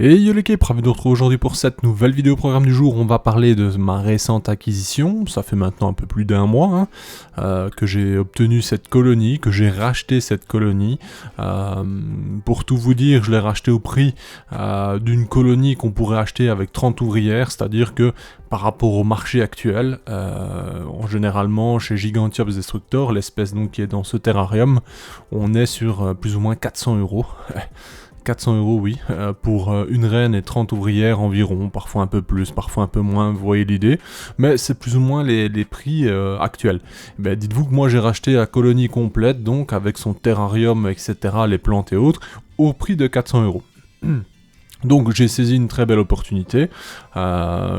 Et yo les kids, ravi de vous retrouver aujourd'hui pour cette nouvelle vidéo programme du jour. On va parler de ma récente acquisition. Ça fait maintenant un peu plus d'un mois que j'ai obtenu cette colonie, que j'ai racheté cette colonie. Pour tout vous dire, je l'ai racheté au prix d'une colonie qu'on pourrait acheter avec 30 ouvrières, c'est-à-dire que par rapport au marché actuel, généralement chez Gigantiops Destructor, l'espèce donc qui est dans ce terrarium, on est sur plus ou moins 400 €. 400 €, oui, pour une reine et 30 ouvrières environ, parfois un peu plus, parfois un peu moins, vous voyez l'idée, mais c'est plus ou moins les prix actuels. Ben, dites-vous que moi j'ai racheté la colonie complète, donc avec son terrarium, etc., les plantes et autres, au prix de 400 €. Donc j'ai saisi une très belle opportunité,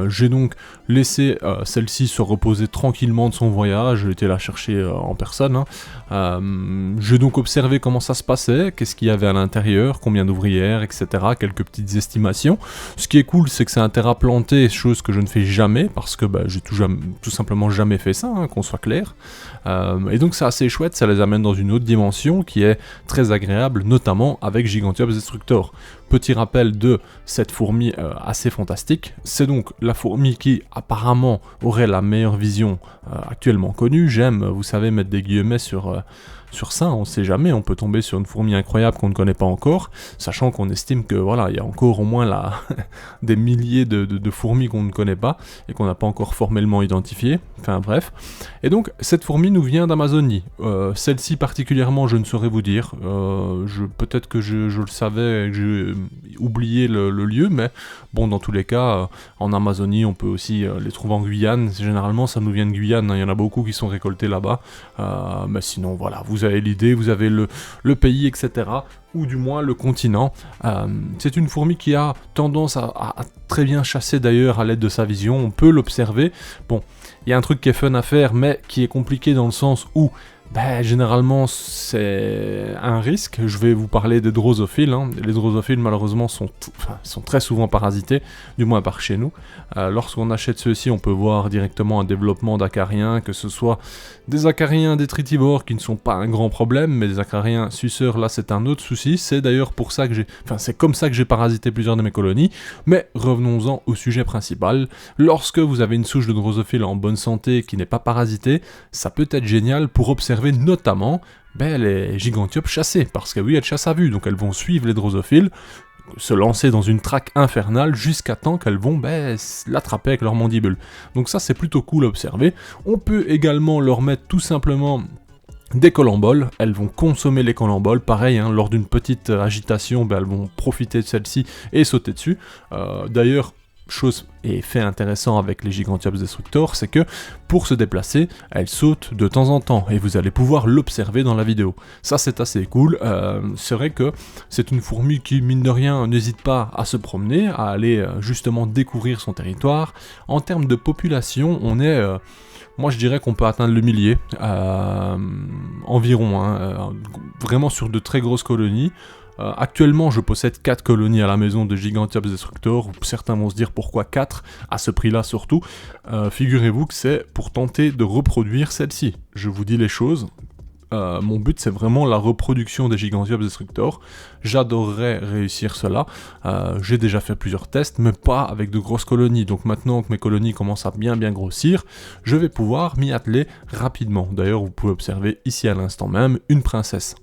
j'ai donc laissé celle-ci se reposer tranquillement de son voyage, j'ai été la chercher en personne, j'ai donc observé comment ça se passait, qu'est-ce qu'il y avait à l'intérieur, combien d'ouvrières, etc., quelques petites estimations. Ce qui est cool, c'est que c'est un terrain planté, chose que je ne fais jamais, parce que j'ai tout simplement jamais fait ça, qu'on soit clair. Et donc c'est assez chouette, ça les amène dans une autre dimension qui est très agréable, notamment avec Gigantiops Destructor. Petit rappel de cette fourmi assez fantastique, c'est donc la fourmi qui apparemment aurait la meilleure vision actuellement connue. J'aime, vous savez, mettre des guillemets sur ça, on sait jamais, on peut tomber sur une fourmi incroyable qu'on ne connaît pas encore, sachant qu'on estime que voilà, il y a encore au moins des milliers de fourmis qu'on ne connaît pas et qu'on n'a pas encore formellement identifiées, enfin bref. Et donc cette fourmi nous vient d'Amazonie, celle-ci particulièrement je ne saurais vous dire, peut-être que je le savais et que j'ai oublié le lieu, mais bon, dans tous les cas, en Amazonie on peut aussi les trouver en Guyane, généralement ça nous vient de Guyane, il y en a beaucoup qui sont récoltés là-bas, mais sinon voilà, vous avez l'idée, vous avez le pays, etc., ou du moins le continent. C'est une fourmi qui a tendance à très bien chasser d'ailleurs à l'aide de sa vision, on peut l'observer. Bon, il y a un truc qui est fun à faire, mais qui est compliqué dans le sens où généralement c'est un risque. Je vais vous parler des drosophiles. Les drosophiles malheureusement sont très souvent parasités, du moins par chez nous. Lorsqu'on achète ceux-ci, on peut voir directement un développement d'acariens, que ce soit des acariens détritivores qui ne sont pas un grand problème, mais des acariens suceurs, là c'est un autre souci. C'est d'ailleurs pour ça que c'est comme ça que j'ai parasité plusieurs de mes colonies. Mais revenons-en au sujet principal. Lorsque vous avez une souche de drosophile en bonne santé qui n'est pas parasitée, ça peut être génial pour observer notamment les gigantiops chassés, parce que oui, elles chassent à vue, donc elles vont suivre les drosophiles, se lancer dans une traque infernale jusqu'à temps qu'elles vont l'attraper avec leurs mandibules. Donc ça c'est plutôt cool à observer. On peut également leur mettre tout simplement des colamboles, elles vont consommer les colamboles, pareil, lors d'une petite agitation, elles vont profiter de celle-ci et sauter dessus. D'ailleurs, chose et fait intéressant avec les Gigantiops Destructor, c'est que pour se déplacer, elle saute de temps en temps et vous allez pouvoir l'observer dans la vidéo. Ça c'est assez cool, c'est vrai que c'est une fourmi qui mine de rien n'hésite pas à se promener, à aller justement découvrir son territoire. En termes de population, on est... moi je dirais qu'on peut atteindre le millier, environ, vraiment sur de très grosses colonies. Actuellement, je possède 4 colonies à la maison de Gigantiops Destructor. Certains vont se dire pourquoi 4, à ce prix-là surtout. Figurez-vous que c'est pour tenter de reproduire celle-ci. Je vous dis les choses. Mon but c'est vraiment la reproduction des Gigantiops Destructor. J'adorerais réussir cela. J'ai déjà fait plusieurs tests, mais pas avec de grosses colonies. Donc maintenant que mes colonies commencent à bien grossir, je vais pouvoir m'y atteler rapidement. D'ailleurs, vous pouvez observer ici à l'instant même une princesse.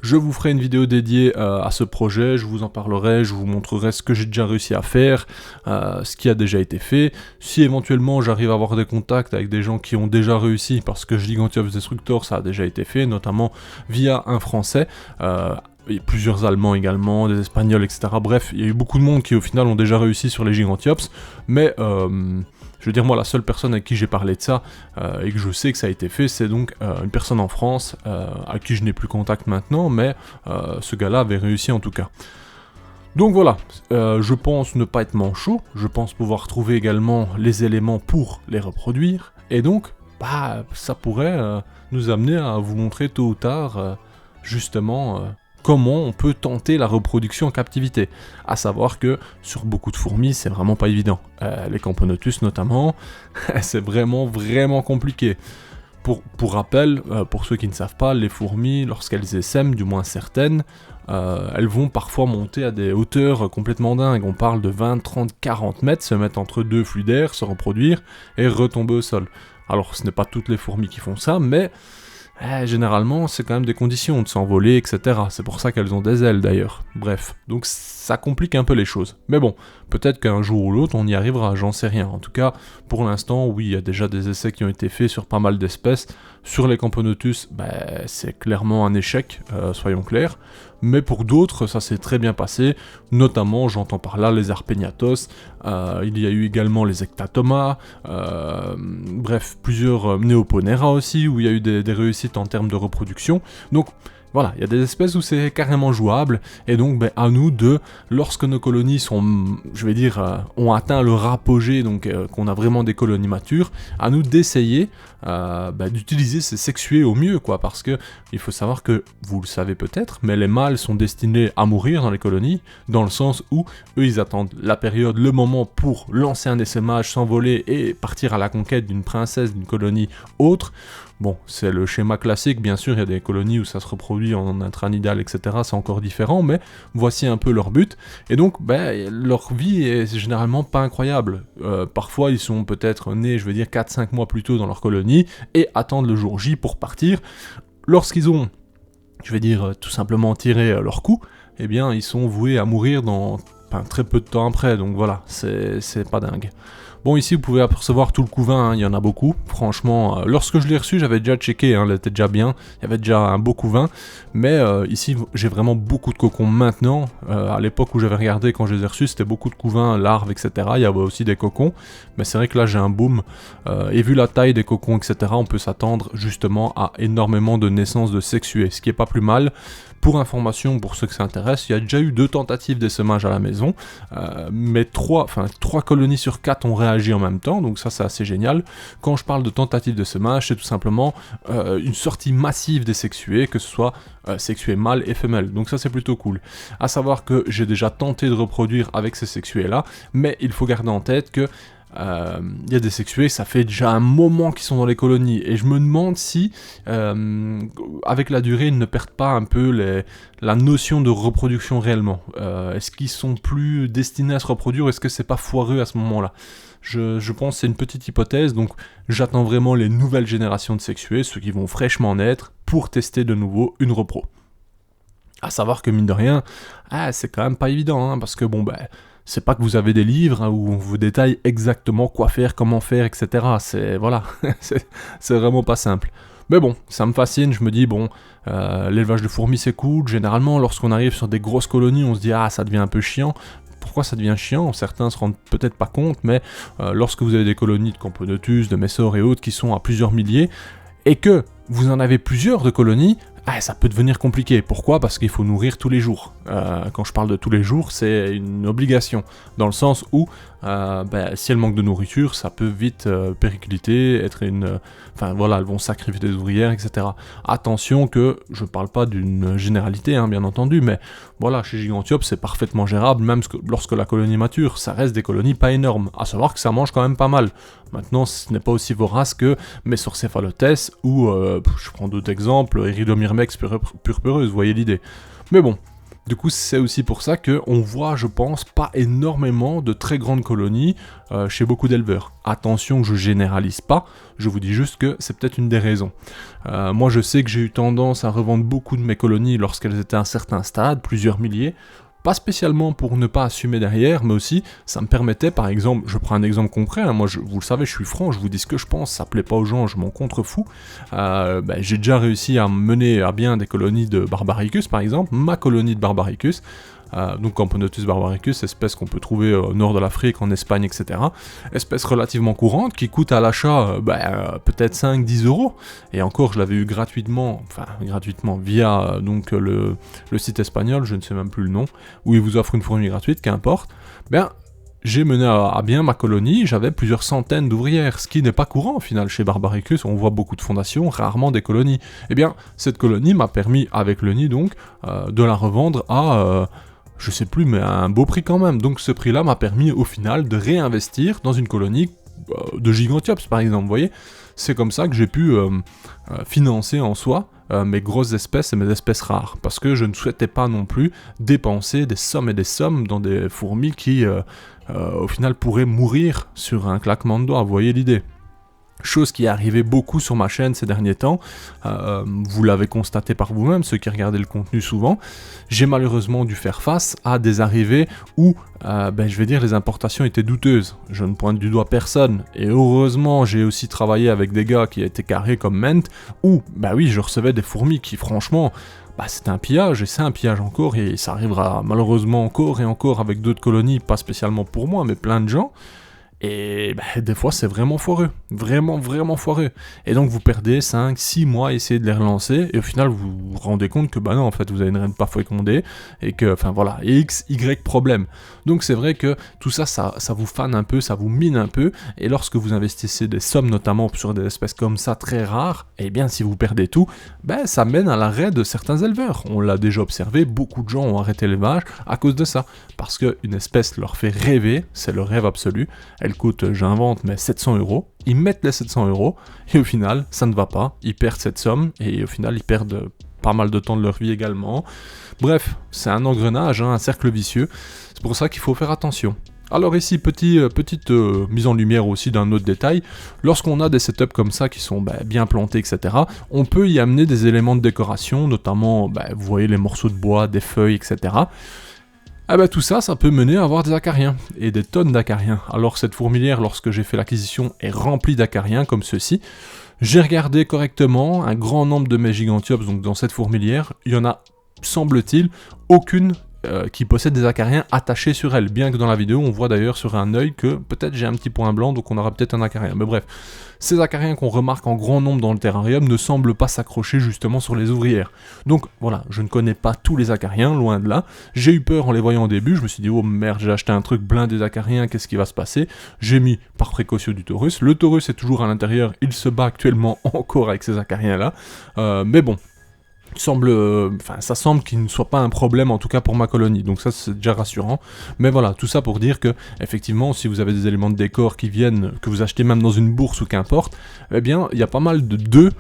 Je vous ferai une vidéo dédiée à ce projet, je vous en parlerai, je vous montrerai ce que j'ai déjà réussi à faire, ce qui a déjà été fait. Si éventuellement j'arrive à avoir des contacts avec des gens qui ont déjà réussi, parce que Gigantiops Destructor ça a déjà été fait, notamment via un Français, et plusieurs Allemands également, des Espagnols, etc. Bref, il y a eu beaucoup de monde qui au final ont déjà réussi sur les Gigantiops, mais... je veux dire, moi, la seule personne avec qui j'ai parlé de ça, et que je sais que ça a été fait, c'est donc une personne en France, à qui je n'ai plus contact maintenant, mais ce gars-là avait réussi en tout cas. Donc voilà, je pense ne pas être manchot, je pense pouvoir trouver également les éléments pour les reproduire, et donc, ça pourrait nous amener à vous montrer tôt ou tard, justement... comment on peut tenter la reproduction en captivité. À savoir que sur beaucoup de fourmis, c'est vraiment pas évident. Les Camponotus notamment, c'est vraiment compliqué. Pour rappel, pour ceux qui ne savent pas, les fourmis, lorsqu'elles essaiment, du moins certaines, elles vont parfois monter à des hauteurs complètement dingues. On parle de 20, 30, 40 mètres, se mettre entre deux flux d'air, se reproduire et retomber au sol. Alors ce n'est pas toutes les fourmis qui font ça, mais généralement c'est quand même des conditions de s'envoler, etc. C'est pour ça qu'elles ont des ailes d'ailleurs. Bref, donc ça complique un peu les choses. Mais bon, peut-être qu'un jour ou l'autre on y arrivera, j'en sais rien. En tout cas, pour l'instant, oui, il y a déjà des essais qui ont été faits sur pas mal d'espèces. Sur les Camponotus, c'est clairement un échec, soyons clairs. Mais pour d'autres, ça s'est très bien passé. Notamment, j'entends par là les Arpegnathos, il y a eu également les Ectatoma, bref, plusieurs Neoponera aussi, où il y a eu des réussites en termes de reproduction. Donc, voilà, il y a des espèces où c'est carrément jouable, et donc à nous de, lorsque nos colonies sont, je vais dire, ont atteint leur apogée, donc qu'on a vraiment des colonies matures, à nous d'essayer d'utiliser ces sexués au mieux, quoi, parce que il faut savoir que, vous le savez peut-être, mais les mâles sont destinés à mourir dans les colonies, dans le sens où eux ils attendent la période, le moment pour lancer un essaimage, s'envoler et partir à la conquête d'une princesse, d'une colonie autre. Bon, c'est le schéma classique, bien sûr, il y a des colonies où ça se reproduit en intranidal, etc., c'est encore différent, mais voici un peu leur but, et donc, leur vie est généralement pas incroyable. Parfois, ils sont peut-être nés, je veux dire, 4-5 mois plus tôt dans leur colonie, et attendent le jour J pour partir. Lorsqu'ils ont, je vais dire, tout simplement tiré leur coup, eh bien, ils sont voués à mourir dans très peu de temps après, donc voilà, c'est pas dingue. Bon, ici vous pouvez apercevoir tout le couvain, il y en a beaucoup, franchement, lorsque je l'ai reçu j'avais déjà checké, elle était déjà bien, il y avait déjà un beau couvain, mais ici j'ai vraiment beaucoup de cocons maintenant, à l'époque où j'avais regardé quand je les ai reçus c'était beaucoup de couvains, larves, etc., il y avait aussi des cocons, mais c'est vrai que là j'ai un boom, et vu la taille des cocons, etc., on peut s'attendre justement à énormément de naissances de sexués, ce qui est pas plus mal. Pour information, pour ceux que ça intéresse, il y a déjà eu 2 tentatives d'essaimage à la maison, mais 3 colonies sur 4 ont réagi en même temps, donc ça c'est assez génial. Quand je parle de tentatives d'essaimage, c'est tout simplement une sortie massive des sexués, que ce soit sexués mâles et femelles, donc ça c'est plutôt cool. À savoir que j'ai déjà tenté de reproduire avec ces sexués là, mais il faut garder en tête que il y a des sexués, ça fait déjà un moment qu'ils sont dans les colonies, et je me demande si, avec la durée, ils ne perdent pas un peu la notion de reproduction réellement. Est-ce qu'ils sont plus destinés à se reproduire, ou est-ce que c'est pas foireux à ce moment-là ? Je pense que c'est une petite hypothèse, donc j'attends vraiment les nouvelles générations de sexués, ceux qui vont fraîchement naître, pour tester de nouveau une repro. À savoir que mine de rien, c'est quand même pas évident, hein, parce que c'est pas que vous avez des livres où on vous détaille exactement quoi faire, comment faire, etc. C'est vraiment pas simple. Mais bon, ça me fascine, je me dis, l'élevage de fourmis c'est cool, généralement lorsqu'on arrive sur des grosses colonies, on se dit, ça devient un peu chiant. Pourquoi ça devient chiant ? Certains se rendent peut-être pas compte, mais lorsque vous avez des colonies de Camponotus, de Messor et autres qui sont à plusieurs milliers, et que vous en avez plusieurs de colonies, ça peut devenir compliqué. Pourquoi ? Parce qu'il faut nourrir tous les jours. Quand je parle de tous les jours, c'est une obligation. Dans le sens où, si elles manquent de nourriture, ça peut vite péricliter, être elles vont sacrifier des ouvrières, etc. Attention que, je parle pas d'une généralité, bien entendu, mais voilà, chez Gigantiops, c'est parfaitement gérable, même lorsque la colonie mature, ça reste des colonies pas énormes. À savoir que ça mange quand même pas mal. Maintenant, ce n'est pas aussi vorace que Messorcephalotes ou, je prends d'autres exemples, Iridomyrmex purpureuse, vous voyez l'idée. Mais bon, du coup, c'est aussi pour ça qu'on voit, je pense, pas énormément de très grandes colonies chez beaucoup d'éleveurs. Attention que je généralise pas, je vous dis juste que c'est peut-être une des raisons. Moi, je sais que j'ai eu tendance à revendre beaucoup de mes colonies lorsqu'elles étaient à un certain stade, plusieurs milliers, pas spécialement pour ne pas assumer derrière, mais aussi, ça me permettait, par exemple, je prends un exemple concret, moi, vous le savez, je suis franc, je vous dis ce que je pense, ça plaît pas aux gens, je m'en contrefous. J'ai déjà réussi à mener à bien des colonies de Barbaricus, par exemple, ma colonie de Barbaricus, donc Camponotus barbaricus, espèce qu'on peut trouver au nord de l'Afrique, en Espagne, etc. Espèce relativement courante, qui coûte à l'achat peut-être 5-10 €, et encore je l'avais eu gratuitement via le site espagnol, je ne sais même plus le nom, où ils vous offrent une fourmi gratuite, qu'importe. J'ai mené à bien ma colonie, j'avais plusieurs centaines d'ouvrières, ce qui n'est pas courant au final chez Barbaricus, on voit beaucoup de fondations, rarement des colonies. Eh bien, cette colonie m'a permis, avec le nid donc, de la revendre à, je sais plus, mais à un beau prix quand même. Donc ce prix-là m'a permis au final de réinvestir dans une colonie de Gigantiops par exemple, vous voyez. C'est comme ça que j'ai pu financer en soi mes grosses espèces et mes espèces rares, parce que je ne souhaitais pas non plus dépenser des sommes et des sommes dans des fourmis qui, au final, pourraient mourir sur un claquement de doigts, vous voyez l'idée. Chose qui est arrivée beaucoup sur ma chaîne ces derniers temps, vous l'avez constaté par vous-même, ceux qui regardaient le contenu souvent, j'ai malheureusement dû faire face à des arrivées où, je vais dire, les importations étaient douteuses. Je ne pointe du doigt personne, et heureusement j'ai aussi travaillé avec des gars qui étaient carrés comme Ment, où, oui, je recevais des fourmis qui franchement, c'était un pillage, et c'est un pillage encore, et ça arrivera malheureusement encore et encore avec d'autres colonies, pas spécialement pour moi, mais plein de gens. Et des fois c'est vraiment foireux, vraiment foireux. Et donc vous perdez 5, 6 mois à essayer de les relancer, et au final vous vous rendez compte que non, en fait vous avez une reine pas fécondée, et que, et X, Y problème. Donc c'est vrai que tout ça, ça vous fane un peu, ça vous mine un peu, et lorsque vous investissez des sommes, notamment sur des espèces comme ça très rares, et bien si vous perdez tout, ça mène à l'arrêt de certains éleveurs. On l'a déjà observé, beaucoup de gens ont arrêté l'élevage à cause de ça, parce qu'une espèce leur fait rêver, c'est le rêve absolu. Elle coûte, j'invente, mais 700 €. Ils mettent les 700 €, et au final, ça ne va pas. Ils perdent cette somme, et au final, ils perdent pas mal de temps de leur vie également. Bref, c'est un engrenage, un cercle vicieux. C'est pour ça qu'il faut faire attention. Alors ici, petite mise en lumière aussi d'un autre détail. Lorsqu'on a des setups comme ça qui sont bien plantés, etc., on peut y amener des éléments de décoration, notamment, vous voyez, les morceaux de bois, des feuilles, etc., tout ça, ça peut mener à avoir des acariens, et des tonnes d'acariens. Alors cette fourmilière, lorsque j'ai fait l'acquisition, est remplie d'acariens comme ceci. J'ai regardé correctement un grand nombre de mes gigantiops, donc dans cette fourmilière, il y en a, semble-t-il, aucune qui possède des acariens attachés sur elle, bien que dans la vidéo on voit d'ailleurs sur un œil que peut-être j'ai un petit point blanc, donc on aura peut-être un acarien, mais bref. Ces acariens qu'on remarque en grand nombre dans le terrarium ne semblent pas s'accrocher justement sur les ouvrières. Donc voilà, je ne connais pas tous les acariens, loin de là. J'ai eu peur en les voyant au début, je me suis dit oh merde, j'ai acheté un truc blindé d'acariens, qu'est-ce qui va se passer? J'ai mis par précaution du Taurus. Le Taurus est toujours à l'intérieur, il se bat actuellement encore avec ces acariens là, mais bon. Ça semble qu'il ne soit pas un problème, en tout cas pour ma colonie, donc ça c'est déjà rassurant. Mais voilà, tout ça pour dire que, effectivement, si vous avez des éléments de décor qui viennent, que vous achetez même dans une bourse ou qu'importe, eh bien, il y a pas mal de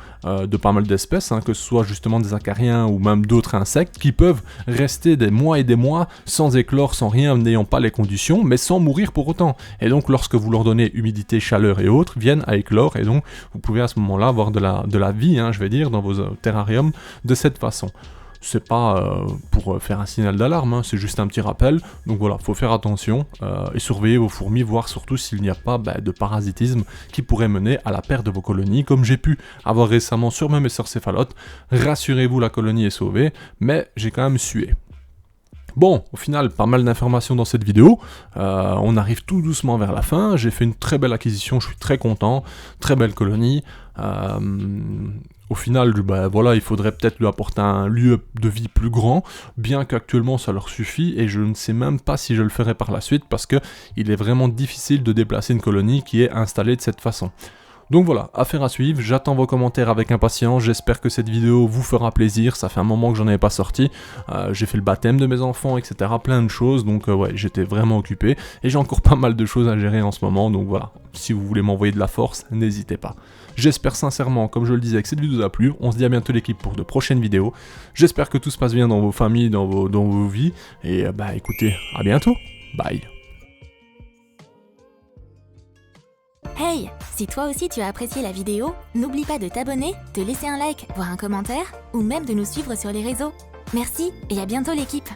pas mal d'espèces, que ce soit justement des acariens ou même d'autres insectes, qui peuvent rester des mois et des mois sans éclore, sans rien, n'ayant pas les conditions, mais sans mourir pour autant. Et donc, lorsque vous leur donnez humidité, chaleur et autres, viennent à éclore, et donc, vous pouvez à ce moment-là avoir de la vie, je vais dire, dans vos terrariums, de cette façon. C'est pas pour faire un signal d'alarme, c'est juste un petit rappel, donc voilà, faut faire attention et surveiller vos fourmis, voir surtout s'il n'y a pas de parasitisme qui pourrait mener à la perte de vos colonies, comme j'ai pu avoir récemment sur mes messeurs-céphalotes. Rassurez-vous, la colonie est sauvée, mais j'ai quand même sué. Bon, au final, pas mal d'informations dans cette vidéo, on arrive tout doucement vers la fin, j'ai fait une très belle acquisition, je suis très content, très belle colonie, au final, il faudrait peut-être lui apporter un lieu de vie plus grand, bien qu'actuellement ça leur suffit, et je ne sais même pas si je le ferai par la suite, parce que il est vraiment difficile de déplacer une colonie qui est installée de cette façon. Donc voilà, affaire à suivre, j'attends vos commentaires avec impatience, j'espère que cette vidéo vous fera plaisir, ça fait un moment que j'en avais pas sorti, j'ai fait le baptême de mes enfants, etc., plein de choses, donc j'étais vraiment occupé, et j'ai encore pas mal de choses à gérer en ce moment, donc voilà, si vous voulez m'envoyer de la force, n'hésitez pas. J'espère sincèrement, comme je le disais, que cette vidéo vous a plu, on se dit à bientôt l'équipe pour de prochaines vidéos, j'espère que tout se passe bien dans vos familles, dans vos vies, et écoutez, à bientôt, bye. Hey, si toi aussi tu as apprécié la vidéo, n'oublie pas de t'abonner, de laisser un like, voire un commentaire, ou même de nous suivre sur les réseaux. Merci et à bientôt l'équipe.